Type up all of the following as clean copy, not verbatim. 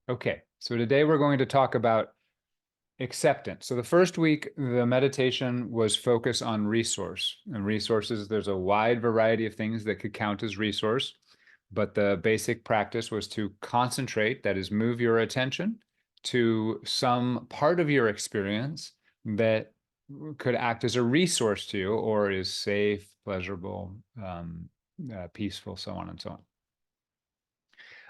Okay, so today we're going to talk about acceptance. So the first week, the meditation was focused on resource. And resources, there's a wide variety of things that could count as resource, but the basic practice was to concentrate, that is, move your attention to some part of your experience that could act as a resource to you or is safe, pleasurable, peaceful, so on and so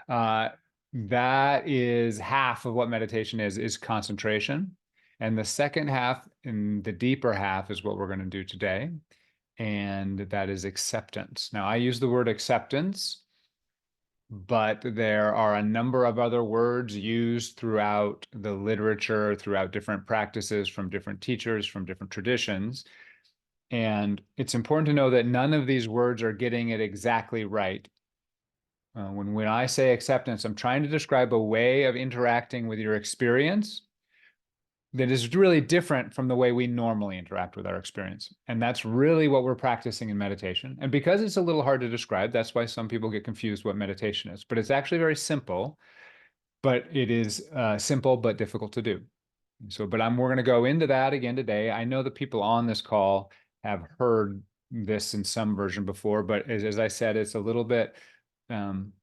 on. That is half of what meditation is concentration. And the second half, and the deeper half, is what we're going to do today. And that is acceptance. Now, I use the word acceptance, but there are a number of other words used throughout the literature, throughout different practices from different teachers, from different traditions. And it's important to know that none of these words are getting it exactly right. When I say acceptance, I'm trying to describe a way of interacting with your experience that is really different from the way we normally interact with our experience. And that's really what we're practicing in meditation. And because it's a little hard to describe, that's why some people get confused what meditation is. But it's actually very simple, but it is simple but difficult to do. So, but we're going to go into that again today. I know that people on this call have heard this in some version before, but as I said, it's a little bit,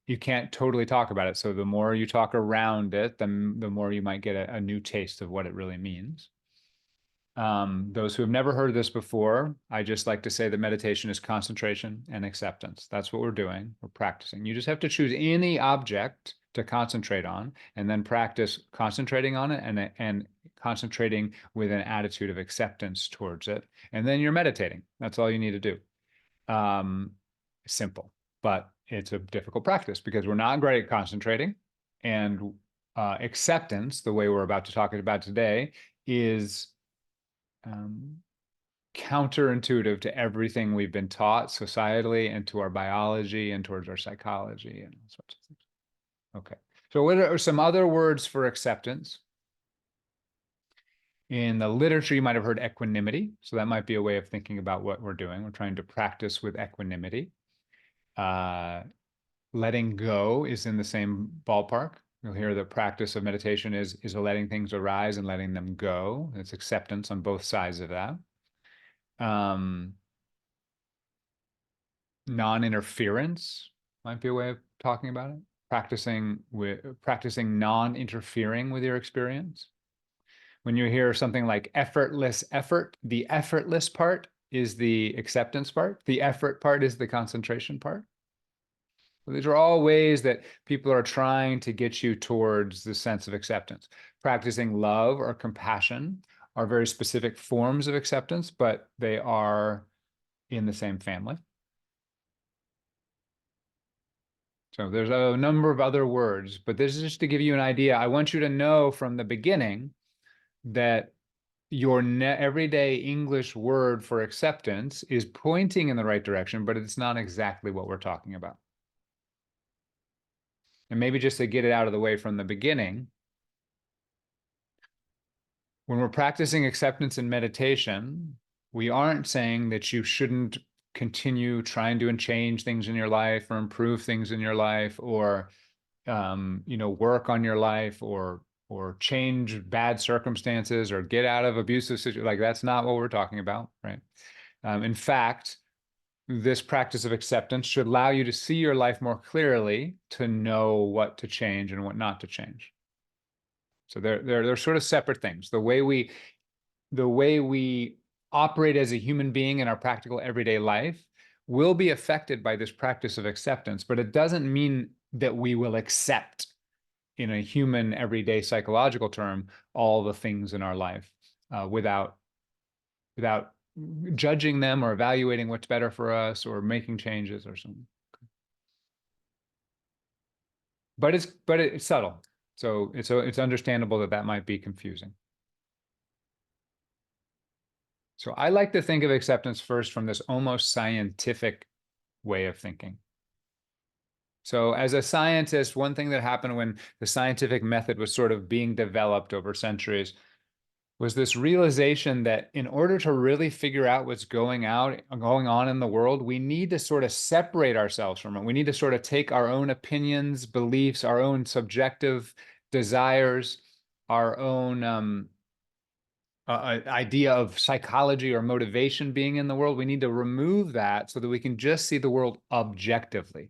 you can't totally talk about it. So the more you talk around it, the more you might get a new taste of what it really means. Those who have never heard this before, I just like to say that meditation is concentration and acceptance. That's what we're doing. We're practicing. You just have to choose any object to concentrate on and then practice concentrating on it and concentrating with an attitude of acceptance towards it. And then you're meditating. That's all you need to do. Simple, but it's a difficult practice because we're not great at concentrating. And acceptance, the way we're about to talk about today, is counterintuitive to everything we've been taught societally and to our biology and towards our psychology and all sorts of things. Okay, so what are some other words for acceptance? In the literature, you might have heard equanimity. So that might be a way of thinking about what we're doing. We're trying to practice with equanimity. Letting go is in the same ballpark. You'll hear the practice of meditation is letting things arise and letting them go. It's acceptance on both sides of that. Non-interference might be a way of talking about it. Practicing non-interfering with your experience. When you hear something like effortless effort, the effortless part is the acceptance part. The effort part is the concentration part. So these are all ways that people are trying to get you towards the sense of acceptance. Practicing love or compassion are very specific forms of acceptance, but they are in the same family. So there's a number of other words, but this is just to give you an idea. I want you to know from the beginning that your everyday English word for acceptance is pointing in the right direction, but it's not exactly what we're talking about. And maybe just to get it out of the way from the beginning, when we're practicing acceptance in meditation, we aren't saying that you shouldn't continue trying to change things in your life or improve things in your life or work on your life or change bad circumstances or get out of abusive situations. Like, that's not what we're talking about, right? In fact, this practice of acceptance should allow you to see your life more clearly, to know what to change and what not to change. So they're sort of separate things. The way we operate as a human being in our practical everyday life will be affected by this practice of acceptance, but it doesn't mean that we will accept, in a human everyday psychological term, all the things in our life without judging them or evaluating what's better for us or making changes or something. But it's subtle. So it's understandable that might be confusing. So I like to think of acceptance first from this almost scientific way of thinking. So as a scientist, one thing that happened when the scientific method was sort of being developed over centuries was this realization that in order to really figure out what's going on in the world, we need to sort of separate ourselves from it. We need to sort of take our own opinions, beliefs, our own subjective desires, our own idea of psychology or motivation being in the world. We need to remove that so that we can just see the world objectively.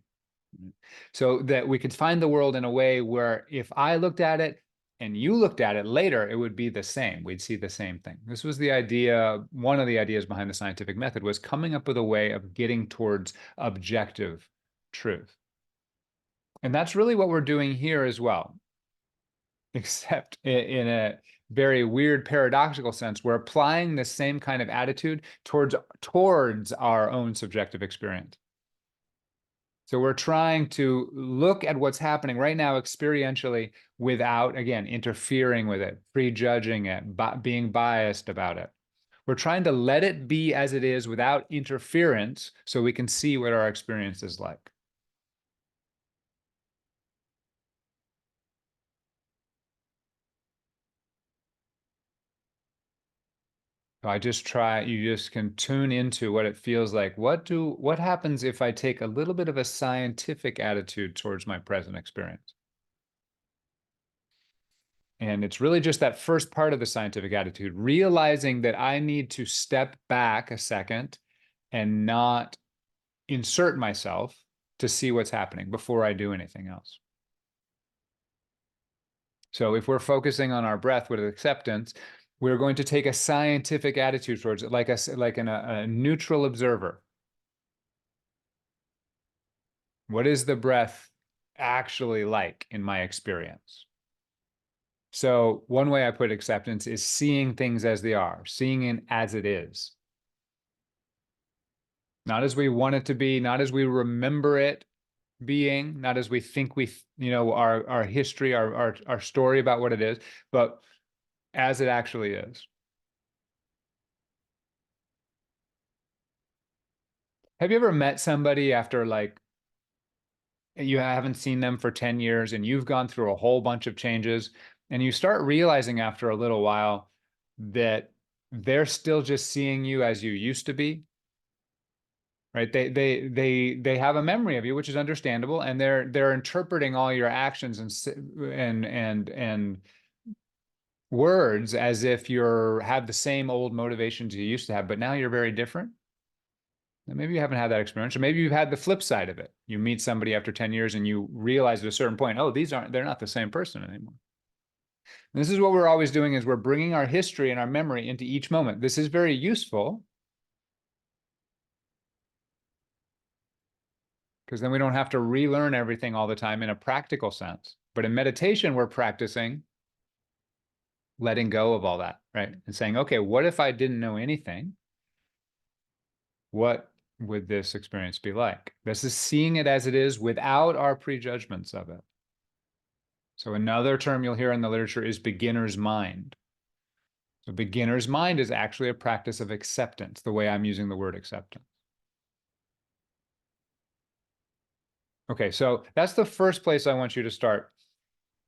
So that we could find the world in a way where if I looked at it and you looked at it later, it would be the same. We'd see the same thing. This was the idea, one of the ideas behind the scientific method was coming up with a way of getting towards objective truth. And that's really what we're doing here as well, except in a very weird paradoxical sense. We're applying the same kind of attitude towards our own subjective experience. So we're trying to look at what's happening right now experientially without, again, interfering with it, prejudging it, being biased about it. We're trying to let it be as it is without interference so we can see what our experience is like. So you just can tune into what it feels like. What happens if I take a little bit of a scientific attitude towards my present experience? And it's really just that first part of the scientific attitude, realizing that I need to step back a second and not insert myself to see what's happening before I do anything else. So if we're focusing on our breath with acceptance, we're going to take a scientific attitude towards it, like a neutral observer. What is the breath actually like in my experience? So one way I put acceptance is seeing things as they are, seeing it as it is. Not as we want it to be, not as we remember it being, not as we think our history, our story about what it is, but as it actually is. Have you ever met somebody after like you haven't seen them for 10 years and you've gone through a whole bunch of changes and you start realizing after a little while that they're still just seeing you as you used to be, right? They have a memory of you, which is understandable, and they're interpreting all your actions and words as if have the same old motivations you used to have, but now you're very different. And maybe you haven't had that experience, or maybe you've had the flip side of it. You meet somebody after 10 years and you realize at a certain point, oh, they're not the same person anymore. And this is what we're always doing, is we're bringing our history and our memory into each moment. This is very useful because then we don't have to relearn everything all the time in a practical sense. But in meditation, we're practicing letting go of all that, right? And saying, okay, what if I didn't know anything? What would this experience be like? This is seeing it as it is without our prejudgments of it. So another term you'll hear in the literature is beginner's mind. So beginner's mind is actually a practice of acceptance, the way I'm using the word acceptance. Okay, so that's the first place I want you to start.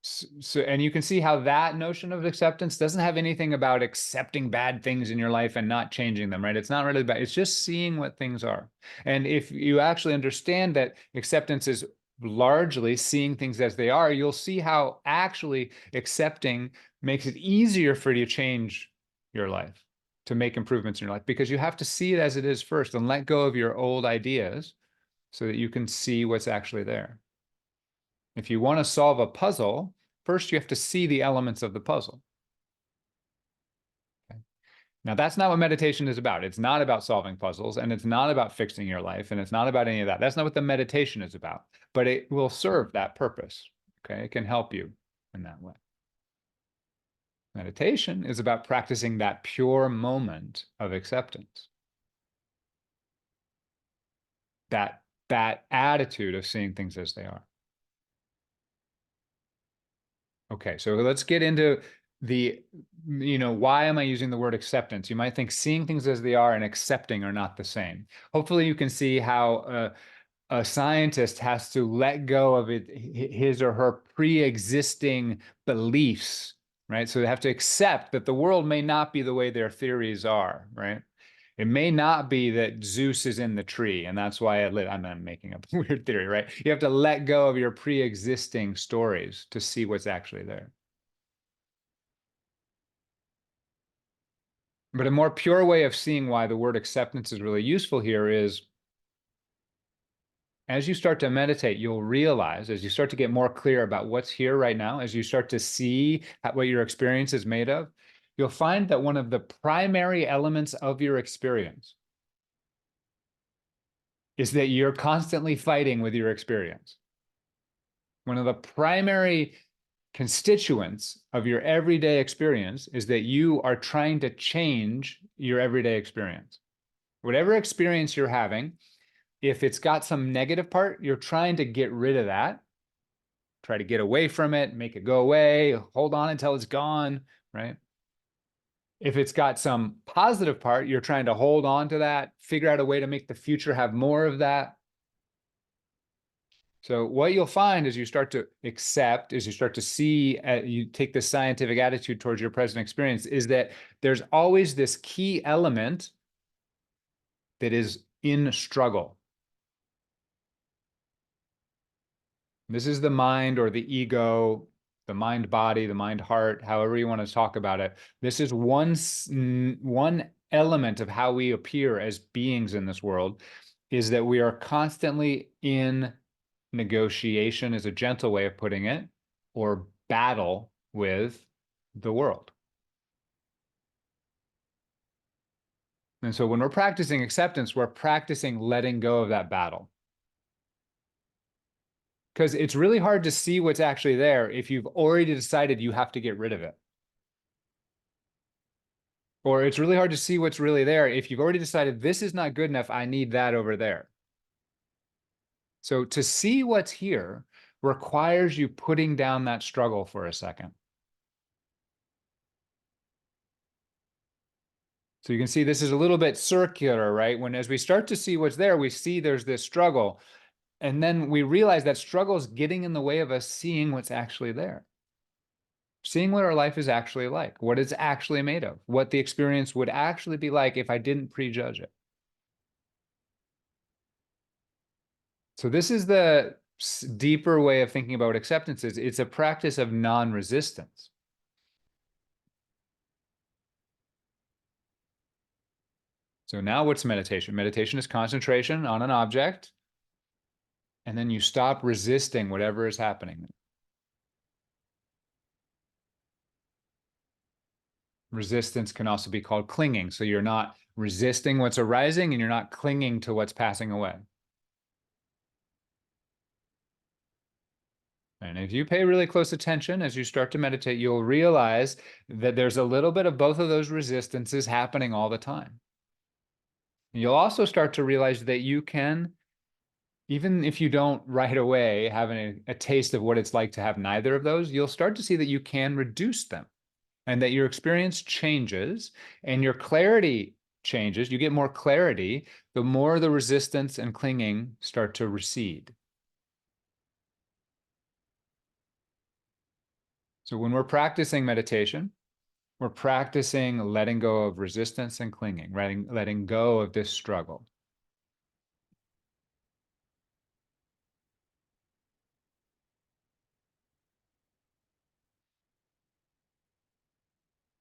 So, and you can see how that notion of acceptance doesn't have anything about accepting bad things in your life and not changing them, right? It's not really bad. It's just seeing what things are. And if you actually understand that acceptance is largely seeing things as they are, you'll see how actually accepting makes it easier for you to change your life, to make improvements in your life, because you have to see it as it is first and let go of your old ideas so that you can see what's actually there. If you want to solve a puzzle, first you have to see the elements of the puzzle. Okay. Now, that's not what meditation is about. It's not about solving puzzles, and it's not about fixing your life, and it's not about any of that. That's not what the meditation is about, but it will serve that purpose. Okay, it can help you in that way. Meditation is about practicing that pure moment of acceptance. That attitude of seeing things as they are. Okay, so let's get into why am I using the word acceptance? You might think seeing things as they are and accepting are not the same. Hopefully you can see how a scientist has to let go of his or her pre-existing beliefs, right? So they have to accept that the world may not be the way their theories are, right? It may not be that Zeus is in the tree, and that's why it lit. I'm making up a weird theory, right? You have to let go of your pre-existing stories to see what's actually there. But a more pure way of seeing why the word acceptance is really useful here is as you start to meditate, you'll realize, as you start to get more clear about what's here right now, as you start to see what your experience is made of, you'll find that one of the primary elements of your experience is that you're constantly fighting with your experience. One of the primary constituents of your everyday experience is that you are trying to change your everyday experience. Whatever experience you're having, if it's got some negative part, you're trying to get rid of that, try to get away from it, make it go away, hold on until it's gone, right? If it's got some positive part, you're trying to hold on to that, figure out a way to make the future have more of that. So what you'll find as you start to accept, as you start to see, you take this scientific attitude towards your present experience, is that there's always this key element that is in struggle. This is the mind or the ego, the mind body, the mind heart, however you want to talk about it. This is one element of how we appear as beings in this world, is that we are constantly in negotiation, is a gentle way of putting it, or battle with the world. And so when we're practicing acceptance, we're practicing letting go of that battle. Because it's really hard to see what's actually there if you've already decided you have to get rid of it. Or it's really hard to see what's really there if you've already decided this is not good enough, I need that over there. So to see what's here requires you putting down that struggle for a second. So you can see this is a little bit circular, right? When as we start to see what's there, we see there's this struggle. And then we realize that struggle is getting in the way of us seeing what's actually there. Seeing what our life is actually like, what it's actually made of, what the experience would actually be like if I didn't prejudge it. So this is the deeper way of thinking about acceptance. It's a practice of non-resistance. So now what's meditation? Meditation is concentration on an object, and then you stop resisting whatever is happening. Resistance can also be called clinging. So you're not resisting what's arising and you're not clinging to what's passing away. And if you pay really close attention as you start to meditate, you'll realize that there's a little bit of both of those resistances happening all the time. You'll also start to realize that you can, even if you don't right away have a taste of what it's like to have neither of those, you'll start to see that you can reduce them and that your experience changes and your clarity changes. You get more clarity, the more the resistance and clinging start to recede. So when we're practicing meditation, we're practicing letting go of resistance and clinging, letting go of this struggle.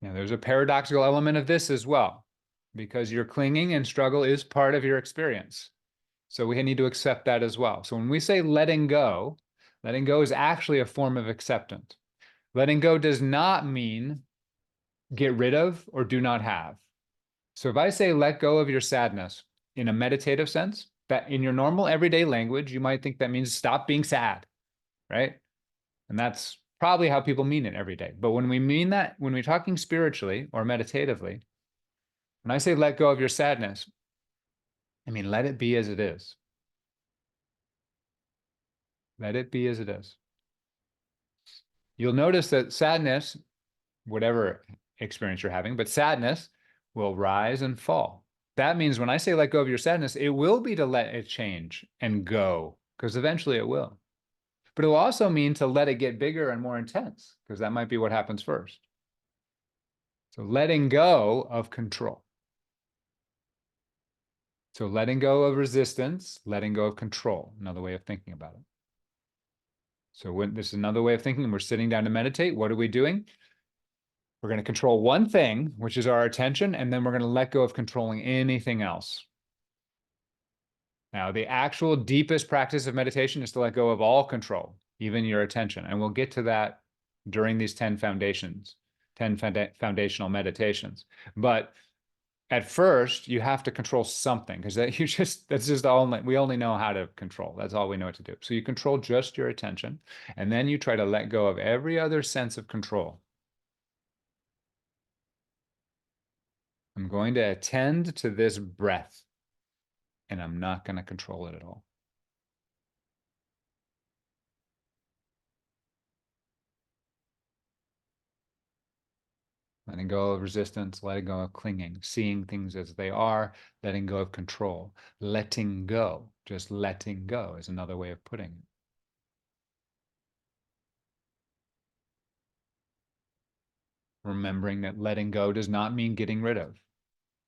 Now, there's a paradoxical element of this as well, because your clinging and struggle is part of your experience. So we need to accept that as well. So when we say letting go is actually a form of acceptance. Letting go does not mean get rid of or do not have. So if I say let go of your sadness in a meditative sense, that in your normal everyday language, you might think that means stop being sad, right? And that's probably how people mean it every day. But when we mean that, when we're talking spiritually or meditatively, when I say let go of your sadness, I mean let it be as it is. Let it be as it is. You'll notice that sadness, whatever experience you're having, but sadness will rise and fall. That means when I say let go of your sadness, it will be to let it change and go, because eventually it will. But it will also mean to let it get bigger and more intense, because that might be what happens first. So letting go of control. So letting go of resistance, letting go of control, another way of thinking about it. So when this is another way of thinking, we're sitting down to meditate, what are we doing? We're going to control one thing, which is our attention, and then we're going to let go of controlling anything else. Now, the actual deepest practice of meditation is to let go of all control, even your attention. And we'll get to that during these 10 foundational meditations. But at first, you have to control something because we only know how to control. That's all we know what to do. So you control just your attention, and then you try to let go of every other sense of control. I'm going to attend to this breath, and I'm not going to control it at all. Letting go of resistance, letting go of clinging, seeing things as they are, letting go of control. Letting go, just letting go is another way of putting it. Remembering that letting go does not mean getting rid of.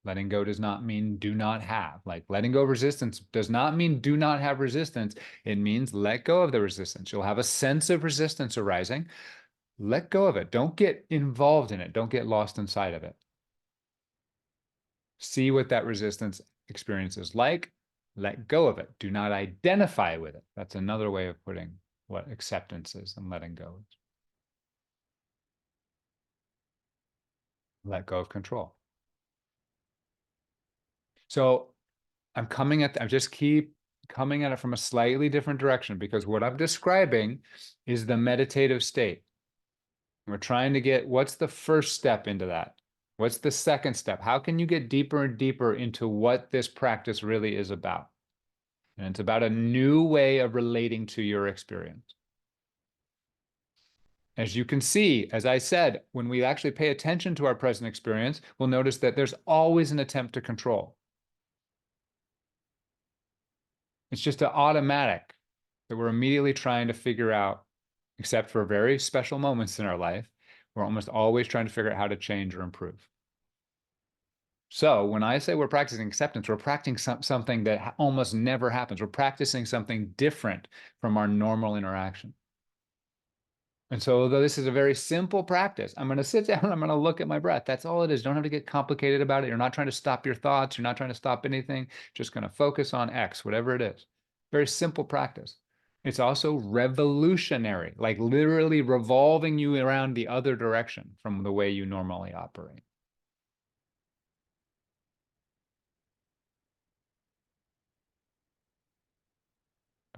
Letting go does not mean do not have. Like letting go of resistance does not mean do not have resistance. It means let go of the resistance. You'll have a sense of resistance arising. Let go of it. Don't get involved in it. Don't get lost inside of it. See what that resistance experience is like. Let go of it. Do not identify with it. That's another way of putting what acceptance is and letting go is. Let go of control. So I just keep coming at it from a slightly different direction because what I'm describing is the meditative state. We're trying to get what's the first step into that? What's the second step? How can you get deeper and deeper into what this practice really is about? And it's about a new way of relating to your experience. As you can see, as I said, when we actually pay attention to our present experience, we'll notice that there's always an attempt to control. It's just an automatic that we're immediately trying to figure out, except for very special moments in our life, we're almost always trying to figure out how to change or improve. So when I say we're practicing acceptance, we're practicing something that almost never happens. We're practicing something different from our normal interaction. And so although this is a very simple practice, I'm going to sit down and I'm going to look at my breath. That's all it is. Don't have to get complicated about it. You're not trying to stop your thoughts. You're not trying to stop anything. Just going to focus on X, whatever it is. Very simple practice. It's also revolutionary, like literally revolving you around the other direction from the way you normally operate.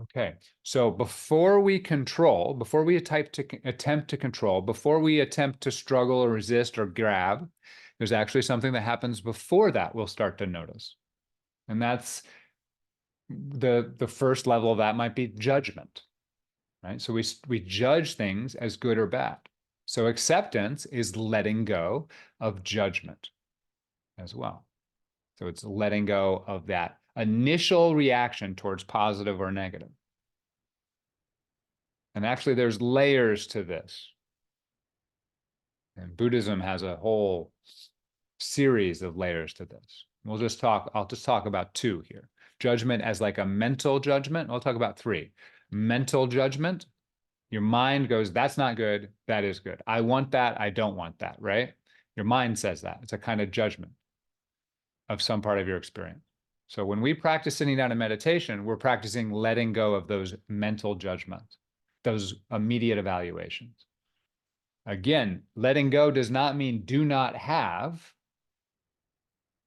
Okay, so before we attempt to control, before we attempt to struggle or resist or grab, there's actually something that happens before that we'll start to notice. And that's the first level of that might be judgment, right? So we judge things as good or bad. So acceptance is letting go of judgment as well. So it's letting go of that initial reaction towards positive or negative. And actually, there's layers to this. And Buddhism has a whole series of layers to this. I'll just talk about two here. Judgment as like a mental judgment. I'll talk about three. Mental judgment. Your mind goes, that's not good. That is good. I want that. I don't want that, right? Your mind says that. It's a kind of judgment of some part of your experience. So when we practice sitting down in meditation, we're practicing letting go of those mental judgments, those immediate evaluations. Again, letting go does not mean do not have,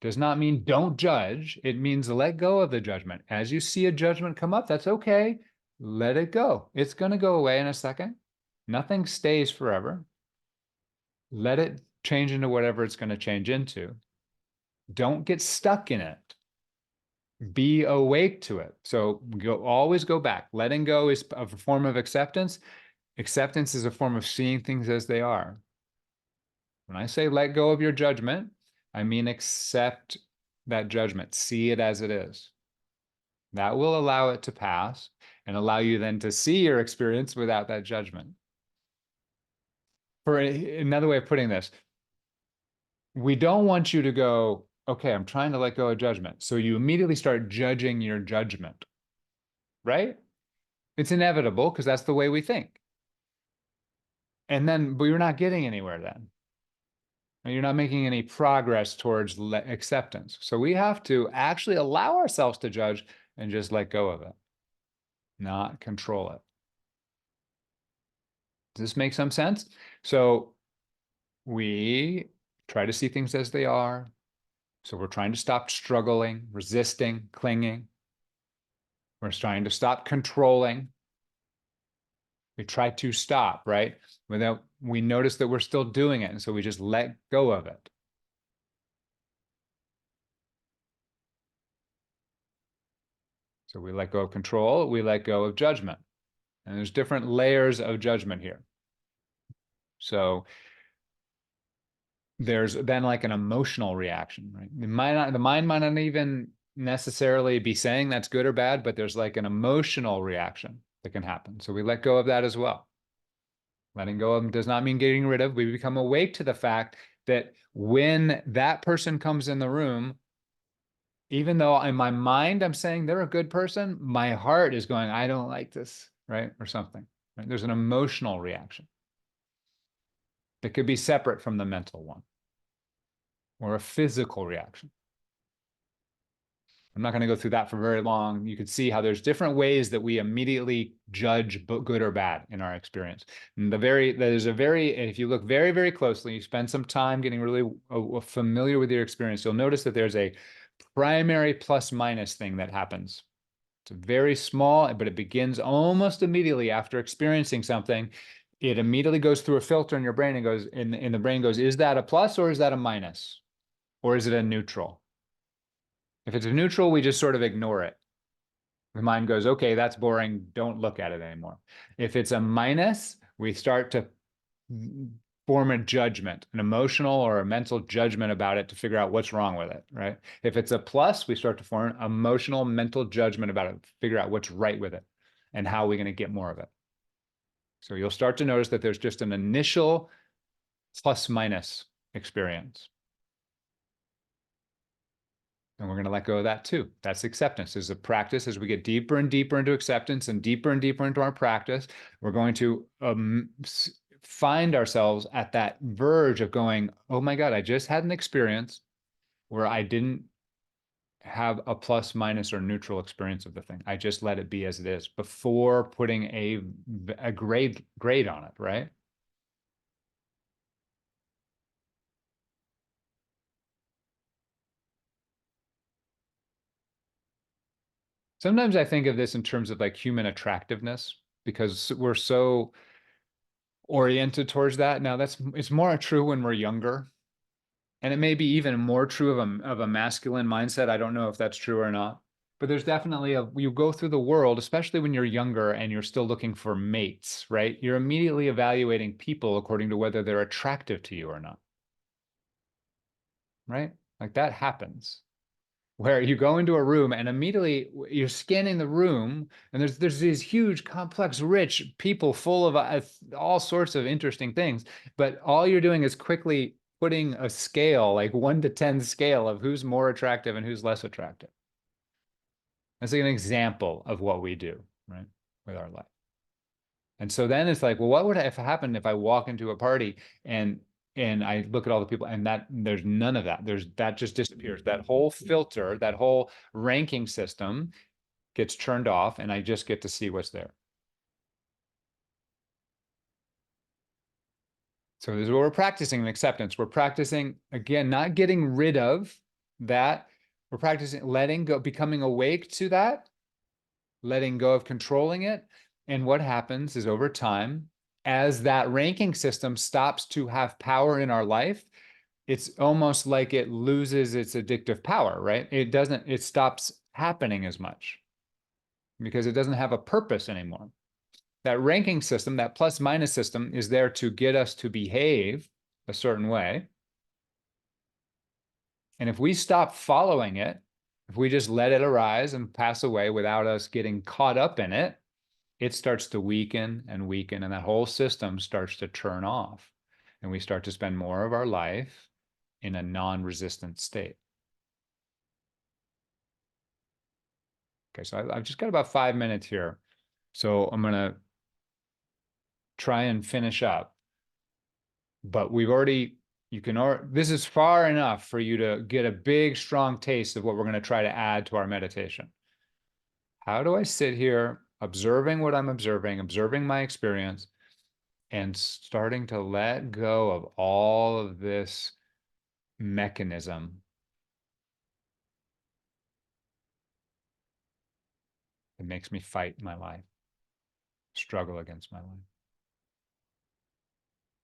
does not mean don't judge. It means let go of the judgment. As you see a judgment come up, that's okay. Let it go. It's going to go away in a second. Nothing stays forever. Let it change into whatever it's going to change into. Don't get stuck in it. Be awake to it. So always go back. Letting go is a form of acceptance. Acceptance is a form of seeing things as they are. When I say let go of your judgment, I mean accept that judgment. See it as it is. That will allow it to pass and allow you then to see your experience without that judgment. For another way of putting this, we don't want you to go, okay, I'm trying to let go of judgment. So you immediately start judging your judgment, right? It's inevitable because that's the way we think. And then, but you're not getting anywhere then. You're not making any progress towards acceptance. So we have to actually allow ourselves to judge and just let go of it, not control it. Does this make some sense? So we try to see things as they are. So we're trying to stop struggling, resisting, clinging. We're trying to stop controlling. We try to stop, right? Without we notice that we're still doing it. And so we just let go of it. So we let go of control, we let go of judgment. And there's different layers of judgment here. So there's then like an emotional reaction, right? The mind might not even necessarily be saying that's good or bad, but there's like an emotional reaction that can happen. So we let go of that as well. Letting go of them does not mean getting rid of. We become awake to the fact that when that person comes in the room, even though in my mind I'm saying they're a good person, my heart is going, I don't like this, right? Or something. Right? There's an emotional reaction that could be separate from the mental one or a physical reaction. I'm not going to go through that for very long. You could see how there's different ways that we immediately judge good or bad in our experience. And if you look very, very closely, you spend some time getting really familiar with your experience, you'll notice that there's a primary plus minus thing that happens. It's very small, but it begins almost immediately after experiencing something. It immediately goes through a filter in your brain and goes, in the brain goes, is that a plus or is that a minus? Or is it a neutral? If it's a neutral, we just sort of ignore it. The mind goes, okay, that's boring. Don't look at it anymore. If it's a minus, we start to form a judgment, an emotional or a mental judgment about it to figure out what's wrong with it, right? If it's a plus, we start to form emotional, mental judgment about it, figure out what's right with it and how we're going to get more of it. So you'll start to notice that there's just an initial plus minus experience. And we're going to let go of that too. That's acceptance. Is a practice. As we get deeper and deeper into acceptance and deeper into our practice, we're going to find ourselves at that verge of going, oh my God, I just had an experience where I didn't have a plus, minus, or neutral experience of the thing. I just let it be as it is before putting a grade on it, right? Sometimes I think of this in terms of like human attractiveness because we're so oriented towards that. Now it's more true when we're younger. And it may be even more true of a masculine mindset. I don't know if that's true or not. But there's definitely you go through the world, especially when you're younger and you're still looking for mates, right? You're immediately evaluating people according to whether they're attractive to you or not, right? Like that happens where you go into a room and immediately you're scanning the room and there's these huge complex rich people full of all sorts of interesting things, but all you're doing is quickly putting a scale, like 1 to 10 scale of who's more attractive and who's less attractive. That's like an example of what we do, right, with our life. And so then it's like, well, what would have happened if I walk into a party and I look at all the people and that there's none of that. That just disappears. That whole filter, that whole ranking system gets turned off and I just get to see what's there. So this is what we're practicing in acceptance. We're practicing, again, not getting rid of that. We're practicing letting go, becoming awake to that, letting go of controlling it. And what happens is over time, as that ranking system stops to have power in our life, it's almost like it loses its addictive power, right? It stops happening as much because it doesn't have a purpose anymore. That ranking system, that plus minus system, is there to get us to behave a certain way. And if we stop following it, if we just let it arise and pass away without us getting caught up in it, it starts to weaken and weaken, and that whole system starts to turn off. And we start to spend more of our life in a non-resistant state. Okay, so I've just got about 5 minutes here. So I'm going to try and finish up. But this is far enough for you to get a big, strong taste of what we're going to try to add to our meditation. How do I sit here observing what I'm observing, observing my experience, and starting to let go of all of this mechanism that makes me fight my life, struggle against my life?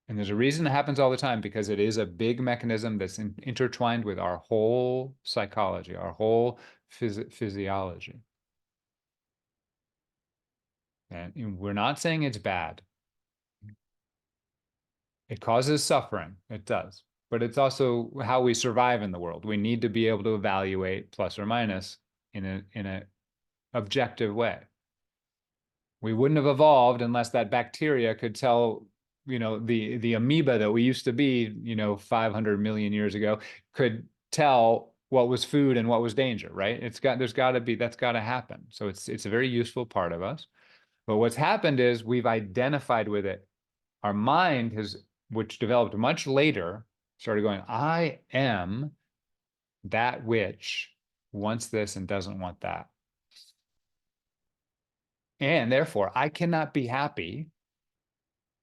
And there's a reason it happens all the time, because it is a big mechanism that's intertwined with our whole psychology, our whole physiology. And we're not saying it's bad. It causes suffering. It does. But it's also how we survive in the world. We need to be able to evaluate plus or minus in a objective way. We wouldn't have evolved unless that bacteria could tell, the amoeba that we used to be, 500 million years ago, could tell what was food and what was danger, right? That's got to happen. So it's a very useful part of us. But what's happened is we've identified with it. Our mind which developed much later, started going, I am that which wants this and doesn't want that. And therefore, I cannot be happy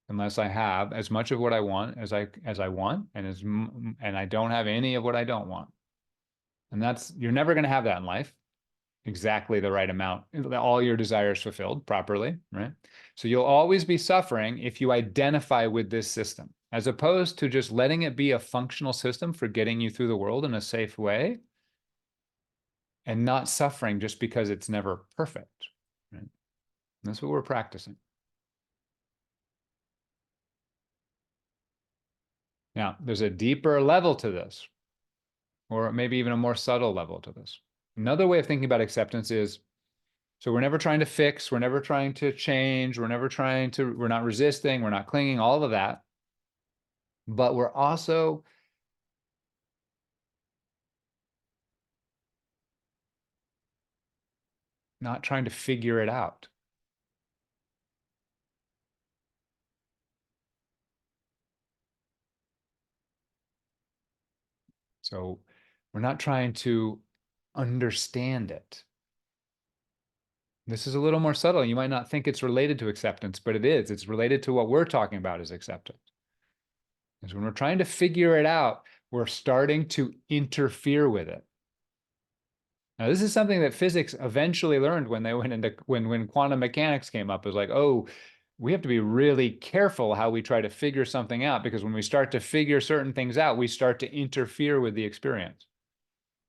unless I have as much of what I want as I want, and I don't have any of what I don't want. And you're never going to have that in life, exactly the right amount, all your desires fulfilled properly, right? So you'll always be suffering if you identify with this system, as opposed to just letting it be a functional system for getting you through the world in a safe way, and not suffering just because it's never perfect, right? That's what we're practicing. Now, there's a deeper level to this, or maybe even a more subtle level to this. Another way of thinking about acceptance is, so we're never trying to fix, we're never trying to change, we're not resisting, we're not clinging, all of that. But we're also not trying to figure it out. So we're not trying to understand it. This is a little more subtle. You might not think it's related to acceptance, but it is. It's related to what we're talking about as acceptance. Because when we're trying to figure it out, we're starting to interfere with it. Now, this is something that physics eventually learned when they went into when quantum mechanics came up. It was like, oh, we have to be really careful how we try to figure something out, because when we start to figure certain things out, we start to interfere with the experience.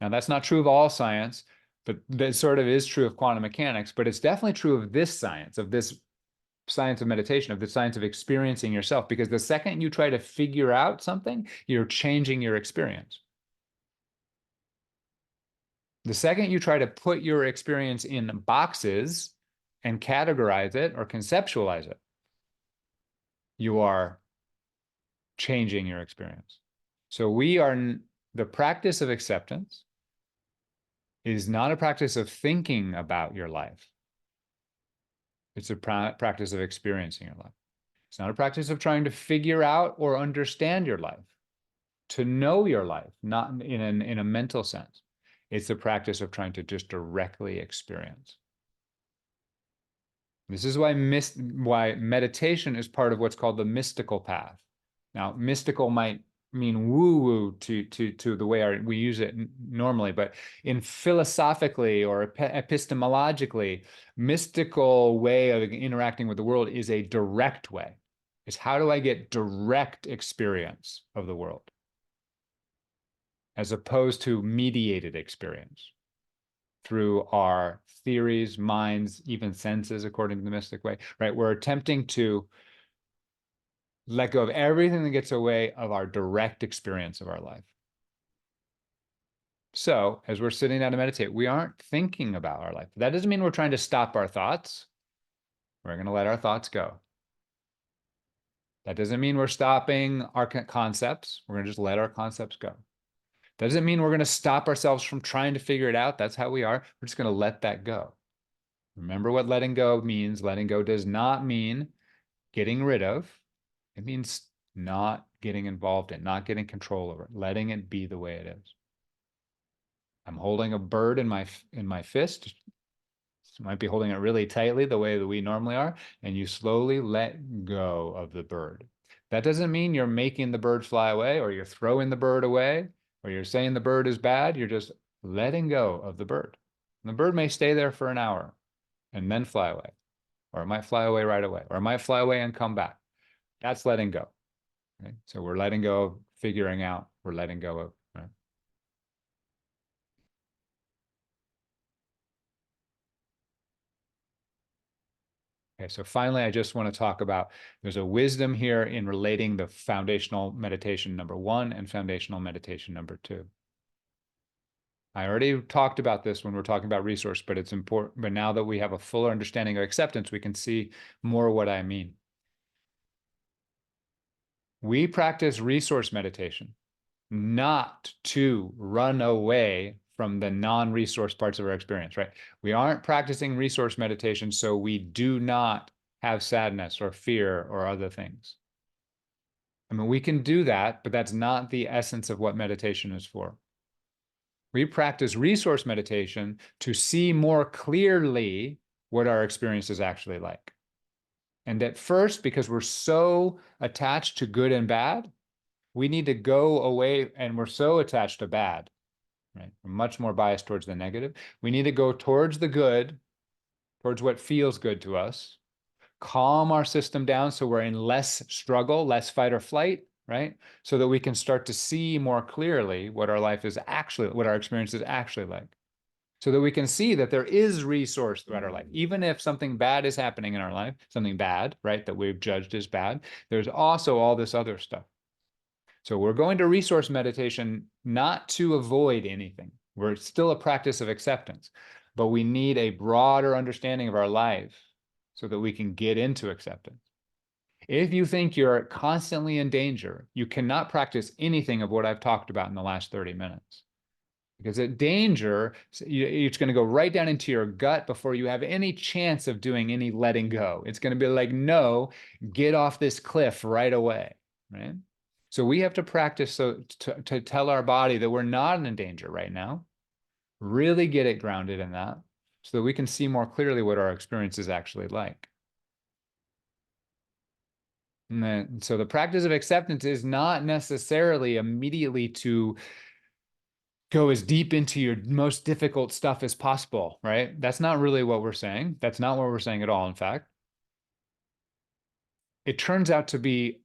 Now, that's not true of all science, but that sort of is true of quantum mechanics, but it's definitely true of this science of meditation, of the science of experiencing yourself, because the second you try to figure out something, you're changing your experience. The second you try to put your experience in boxes and categorize it or conceptualize it, you are changing your experience. So the practice of acceptance is not a practice of thinking about your life. It's a practice of experiencing your life. It's not a practice of trying to figure out or understand your life, to know your life, not in a mental sense. It's the practice of trying to just directly experience. This is why meditation is part of what's called the mystical path. Now, mystical might mean woo-woo to the way we use it normally, but in philosophically or epistemologically, mystical way of interacting with the world is a direct way. It's how do I get direct experience of the world, as opposed to mediated experience through our theories, minds, even senses, according to the mystic way, right? We're attempting to let go of everything that gets away of our direct experience of our life. So as we're sitting down to meditate, we aren't thinking about our life. That doesn't mean we're trying to stop our thoughts. We're going to let our thoughts go. That doesn't mean we're stopping our concepts. We're going to just let our concepts go. That doesn't mean we're going to stop ourselves from trying to figure it out. That's how we are. We're just going to let that go. Remember what letting go means. Letting go does not mean getting rid of. It means not getting involved in, not getting control over it, letting it be the way it is. I'm holding a bird in my fist. You might be holding it really tightly the way that we normally are, and you slowly let go of the bird. That doesn't mean you're making the bird fly away, or you're throwing the bird away, or you're saying the bird is bad. You're just letting go of the bird. And the bird may stay there for an hour and then fly away, or it might fly away right away, or it might fly away and come back. That's letting go. Right? So we're letting go of figuring out, we're letting go of. Right? Okay, so finally, I just want to talk about, there's a wisdom here in relating the foundational meditation number 1 and foundational meditation number 2. I already talked about this when we're talking about resource, but it's important. But now that we have a fuller understanding of acceptance, we can see more what I mean. We practice resource meditation not to run away from the non-resource parts of our experience, right? We aren't practicing resource meditation so we do not have sadness or fear or other things. I mean, we can do that, but that's not the essence of what meditation is for. We practice resource meditation to see more clearly what our experience is actually like. And at first, because we're so attached to good and bad, we need to go away, and we're so attached to bad, right? We're much more biased towards the negative. We need to go towards the good, towards what feels good to us, calm our system down so we're in less struggle, less fight or flight, right? So that we can start to see more clearly what our life is actually, what our experience is actually like. So that we can see that there is resource throughout our life. Even if something bad is happening in our life, something bad, right, that we've judged as bad, there's also all this other stuff. So we're going to resource meditation not to avoid anything. We're still a practice of acceptance, but we need a broader understanding of our life so that we can get into acceptance. If you think you're constantly in danger, you cannot practice anything of what I've talked about in the last 30 minutes. Because at danger, it's going to go right down into your gut before you have any chance of doing any letting go. It's going to be like, no, get off this cliff right away, right? So we have to practice to tell our body that we're not in danger right now, really get it grounded in that so that we can see more clearly what our experience is actually like. And then, so the practice of acceptance is not necessarily immediately to go as deep into your most difficult stuff as possible, right? That's not really what we're saying. That's not what we're saying at all, in fact. It turns out to be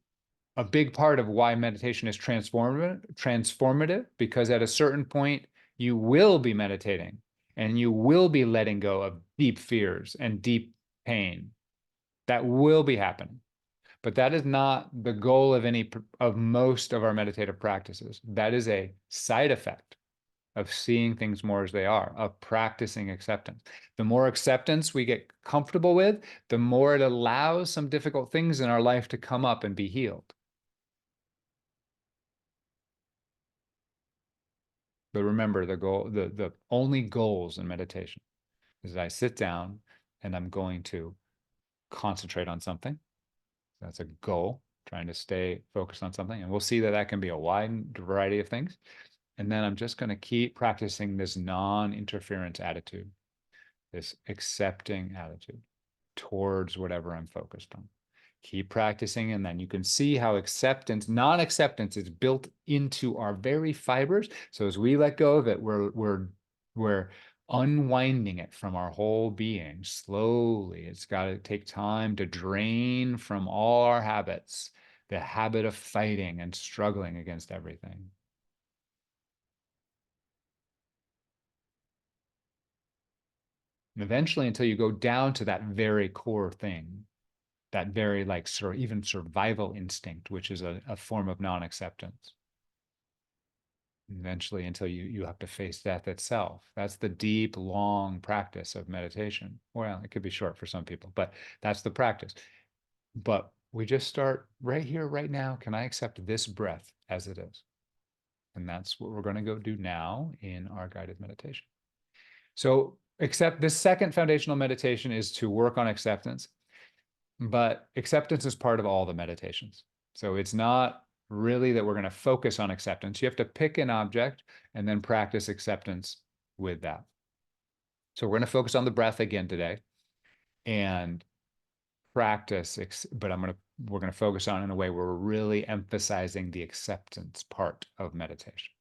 a big part of why meditation is transformative, because at a certain point, you will be meditating and you will be letting go of deep fears and deep pain. That will be happening. But that is not the goal of most of our meditative practices. That is a side effect of seeing things more as they are, of practicing acceptance. The more acceptance we get comfortable with, the more it allows some difficult things in our life to come up and be healed. But remember, the only goals in meditation is that I sit down and I'm going to concentrate on something. That's a goal, trying to stay focused on something. And we'll see that that can be a wide variety of things. And then I'm just going to keep practicing this non-interference attitude, this accepting attitude towards whatever I'm focused on. Keep practicing, and then you can see how acceptance, non-acceptance, is built into our very fibers. So as we let go of it, we're unwinding it from our whole being slowly. It's got to take time to drain from all our habits, the habit of fighting and struggling against everything. And eventually, until you go down to that very core thing, that very like even survival instinct, which is a form of non-acceptance. Eventually, until you have to face death itself. That's the deep, long practice of meditation. Well, it could be short for some people, but that's the practice. But we just start right here, right now. Can I accept this breath as it is? And that's what we're going to go do now in our guided meditation. So Except this second foundational meditation is to work on acceptance, but acceptance is part of all the meditations. So it's not really that we're going to focus on acceptance. You have to pick an object and then practice acceptance with that. So we're going to focus on the breath again today and practice, but we're going to focus on it in a way where we're really emphasizing the acceptance part of meditation.